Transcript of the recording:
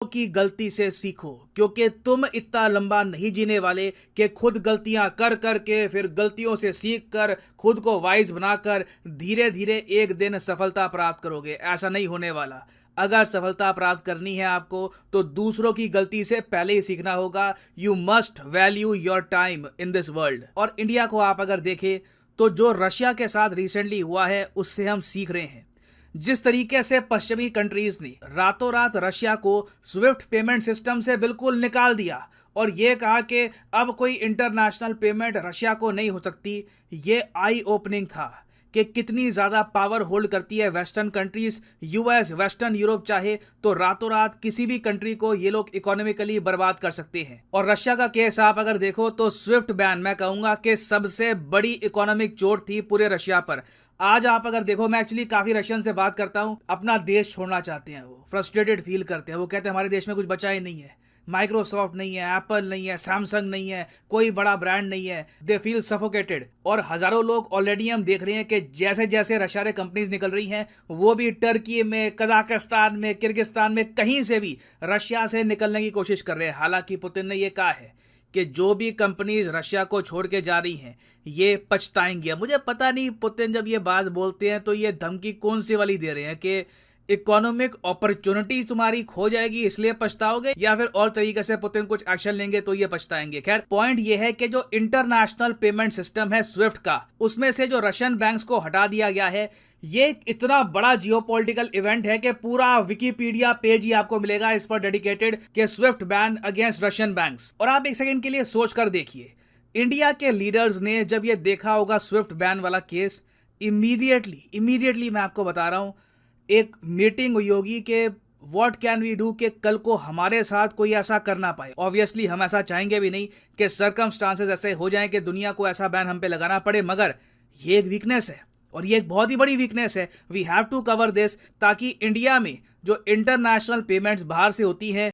की गलती से सीखो, क्योंकि तुम इतना लंबा नहीं जीने वाले कि खुद गलतियां कर कर के फिर गलतियों से सीख कर खुद को वाइज बनाकर धीरे धीरे एक दिन सफलता प्राप्त करोगे। ऐसा नहीं होने वाला। अगर सफलता प्राप्त करनी है आपको तो दूसरों की गलती से पहले ही सीखना होगा। You must value your time in this world. और इंडिया को आप अगर देखें तो जो रशिया के साथ रिसेंटली हुआ है उससे हम सीख रहे हैं। जिस तरीके से पश्चिमी कंट्रीज ने रातों रात रशिया को स्विफ्ट पेमेंट सिस्टम से बिल्कुल निकाल दिया और ये कहा कि अब कोई इंटरनेशनल पेमेंट रशिया को नहीं हो सकती, ये आई ओपनिंग था कि कितनी ज्यादा पावर होल्ड करती है western countries. US, western Europe चाहे तो रातों रात किसी भी कंट्री को ये लोग इकोनॉमिकली बर्बाद कर सकते हैं। और रशिया का केस आप अगर देखो तो स्विफ्ट बैन मैं कहूंगा कि सबसे बड़ी इकोनॉमिक चोट थी पूरे रशिया पर। आज आप अगर देखो, मैं एक्चुअली काफी रशियन से बात करता हूं, अपना देश छोड़ना चाहते हैं, वो फ्रस्ट्रेटेड फील करते हैं। वो कहते हैं हमारे देश में कुछ बचा ही नहीं है, माइक्रोसॉफ्ट नहीं है, एप्पल नहीं है, सैमसंग नहीं है, कोई बड़ा ब्रांड नहीं है। They feel suffocated. और हजारों लोग ऑलरेडी हम देख रहे हैं कि जैसे जैसे रशिया कंपनीज निकल रही हैं वो भी टर्की में, कजाकिस्तान में, किर्गिस्तान में, कहीं से भी रशिया से निकलने की कोशिश कर रहे हैं। हालांकि पुतिन ने यह कहा है कि जो भी कंपनीज रशिया को छोड़ के जा रही हैं ये पछताएंगी। मुझे पता नहीं पुतिन जब ये बात बोलते हैं तो ये धमकी कौन सी वाली दे रहे हैं कि इकोनॉमिक अपॉर्चुनिटी तुम्हारी खो जाएगी इसलिए पछताओगे, या फिर और तरीके से पुतिन कुछ एक्शन लेंगे तो ये पछताएंगे। खैर, पॉइंट ये है कि जो इंटरनेशनल पेमेंट सिस्टम है स्विफ्ट का, उसमें से जो रशियन बैंक्स को हटा दिया गया है, ये इतना बड़ा जियोपॉलिटिकल इवेंट है कि पूरा विकिपीडिया पेज ही आपको मिलेगा इस पर डेडिकेटेड कि Swift ban against Russian banks. और आप एक सेकंड के लिए सोच कर देखिए, इंडिया के लीडर्स ने जब ये देखा होगा स्विफ्ट बैन वाला केस, इमीडिएटली मैं आपको बता रहा हूं एक मीटिंग हुई होगी कि व्हाट कैन वी डू कि कल को हमारे साथ कोई ऐसा कर ना पाए। ऑब्वियसली हम ऐसा चाहेंगे भी नहीं कि सर्कमस्टांसेस ऐसे हो जाएं कि दुनिया को ऐसा बैन हम पे लगाना पड़े, मगर ये एक वीकनेस है और ये एक बहुत ही बड़ी वीकनेस है। We have to cover this ताकि इंडिया में जो इंटरनेशनल पेमेंट्स बाहर से होती हैं